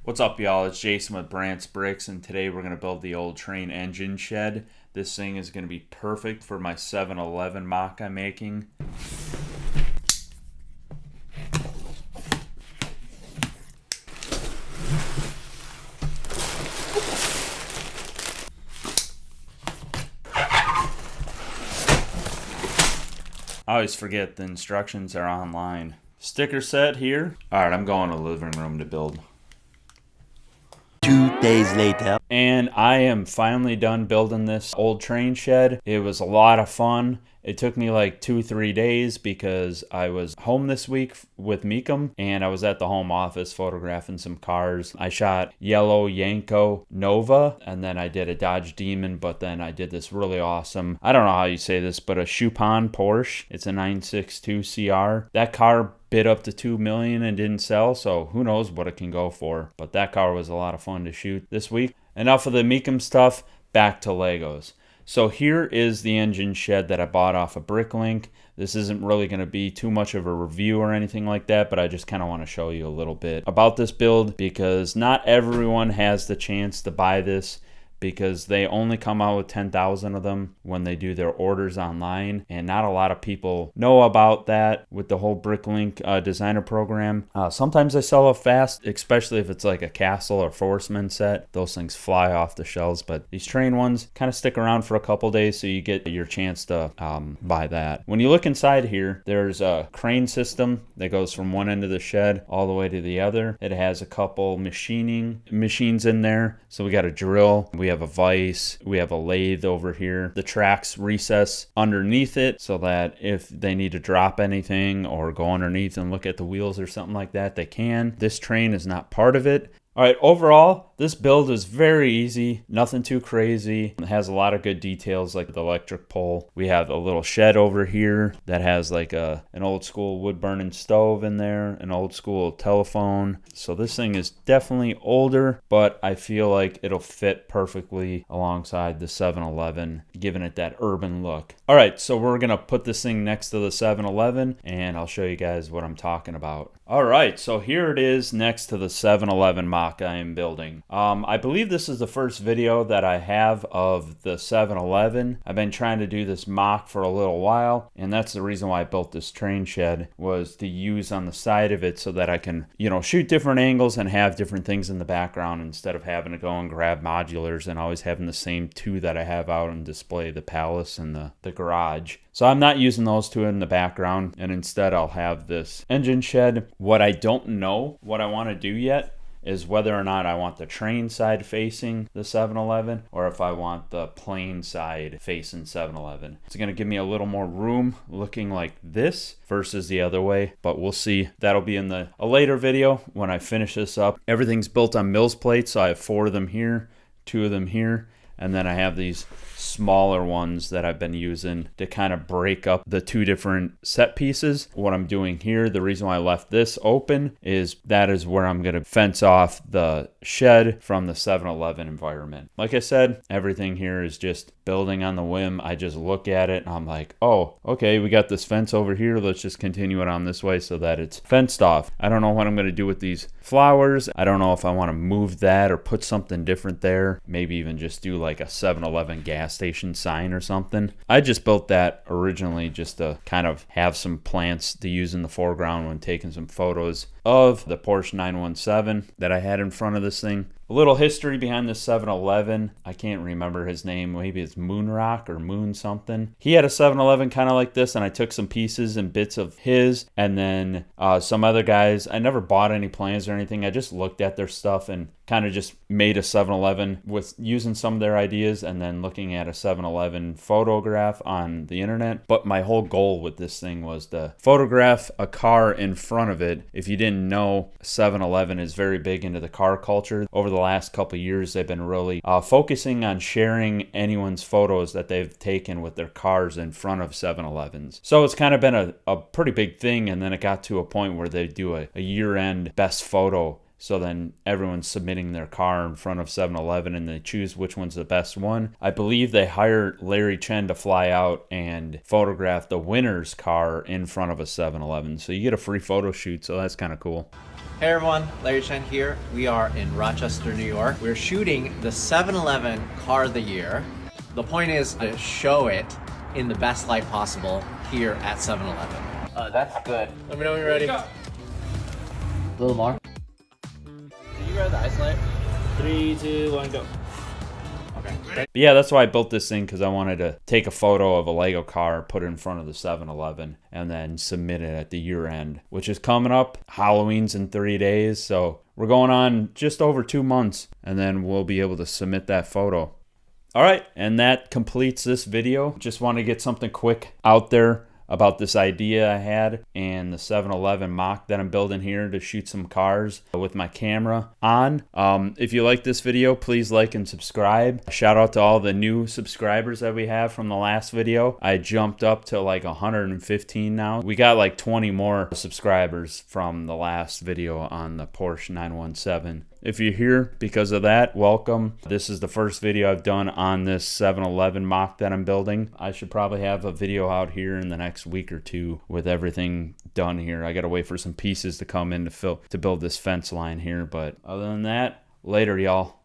What's up, y'all? It's Jason with Brant's Bricks, and today we're going to build the old train engine shed. This thing is going to be perfect for my 7-Eleven mock I'm making. I always forget the instructions are online. Sticker set here. Alright, I'm going to the living room to build. 2 days later. And I am finally done building this old train shed. It was a lot of fun. It took me like 2-3 days because I was home this week with mecum and I was at the home office photographing some cars. I shot yellow Yanko Nova and then I did a Dodge Demon, but then I did this really awesome, I don't know how you say this, but a Chupon Porsche. It's a 962 CR. That car bid up to $2 million and didn't sell, so who knows what it can go for. But that car was a lot of fun to shoot this week. Enough of the mecum stuff, back to Legos. So here is the engine shed that I bought off of Bricklink. This isn't really going to be too much of a review or anything like that, but I just kind of want to show you a little bit about this build because not everyone has the chance to buy this, because they only come out with 10,000 of them when they do their orders online, and not a lot of people know about that with the whole Bricklink designer program. Sometimes they sell up fast, especially if it's like a castle or forceman set. Those things fly off the shelves, but these train ones kind of stick around for a couple days, so you get your chance to buy that. When you look inside here, there's a crane system that goes from one end of the shed all the way to the other. It has a couple machining machines in there, so we got a drill, we have a vise, we have a lathe over here. The tracks recess underneath it so that if they need to drop anything or go underneath and look at the wheels or something like that, they can. This train is not part of it. All right, overall, this build is very easy, nothing too crazy. It has a lot of good details like the electric pole. We have a little shed over here that has like an old school wood burning stove in there, an old school telephone. So this thing is definitely older, but I feel like it'll fit perfectly alongside the 7-Eleven, giving it that urban look. All right, so we're gonna put this thing next to the 7-Eleven and I'll show you guys what I'm talking about. All right, so here it is next to the 7-Eleven mock I am building. I believe this is the first video that I have of the 7-Eleven. I've been trying to do this mock for a little while, and that's the reason why I built this train shed, was to use on the side of it so that I can, shoot different angles and have different things in the background instead of having to go and grab modulars and always having the same two that I have out on display, the palace and the garage. So I'm not using those two in the background, and instead I'll have this engine shed. What I don't know what I want to do yet is whether or not I want the train side facing the 7-Eleven or if I want the plain side facing 7-Eleven. It's going to give me a little more room looking like this versus the other way, but we'll see. That'll be in a later video when I finish this up. Everything's built on Mills plates, so I have 4 of them here, 2 of them here, and then I have these smaller ones that I've been using to kind of break up the 2 different set pieces. What I'm doing here, the reason why I left this open is that is where I'm going to fence off the shed from the 7-Eleven environment. Like I said, everything here is just building on the whim. I just look at it and I'm like, oh, okay, we got this fence over here. Let's just continue it on this way so that it's fenced off. I don't know what I'm going to do with these flowers. I don't know if I want to move that or put something different there. Maybe even just do like a 7-Eleven gas station sign or something. I just built that originally just to kind of have some plants to use in the foreground when taking some photos of the Porsche 917 that I had in front of this thing. A little history behind the 7-Eleven. I can't remember his name. Maybe it's Moonrock or Moon something. He had a 7-Eleven kind of like this, and I took some pieces and bits of his, and then some other guys. I never bought any plans or anything. I just looked at their stuff and kind of just made a 7-Eleven with using some of their ideas and then looking at a 7-Eleven photograph on the internet. But my whole goal with this thing was to photograph a car in front of it. If you didn't know, 7-Eleven is very big into the car culture. Over the last couple of years, they've been really focusing on sharing anyone's photos that they've taken with their cars in front of 7-Elevens. So it's kind of been a pretty big thing, and then it got to a point where they do a year-end best photo So then everyone's submitting their car in front of 7-Eleven and they choose which one's the best one. I believe they hired Larry Chen to fly out and photograph the winner's car in front of a 7-Eleven. So you get a free photo shoot, so that's kind of cool. Hey everyone, Larry Chen here. We are in Rochester, New York. We're shooting the 7-Eleven Car of the Year. The point is to show it in the best light possible here at 7-Eleven. That's good. Let me know when you're ready. A little more. Did you grab the ice light? 3, 2, 1, go. Okay. But yeah, that's why I built this thing, because I wanted to take a photo of a Lego car, put it in front of the 7-Eleven, and then submit it at the year end, which is coming up. Halloween's in 3 days, so we're going on just over 2 months, and then we'll be able to submit that photo. All right, and that completes this video. Just want to get something quick out there about this idea I had and the 7-Eleven mock that I'm building here to shoot some cars with my camera on. If you like this video, please like and subscribe. Shout out to all the new subscribers that we have from the last video. I jumped up to like 115 now. We got like 20 more subscribers from the last video on the Porsche 917. If you're here because of that, welcome. This is the first video I've done on this 7-Eleven mock that I'm building. I should probably have a video out here in the next week or two with everything done here. I gotta wait for some pieces to come in to build this fence line here. But other than that, later y'all.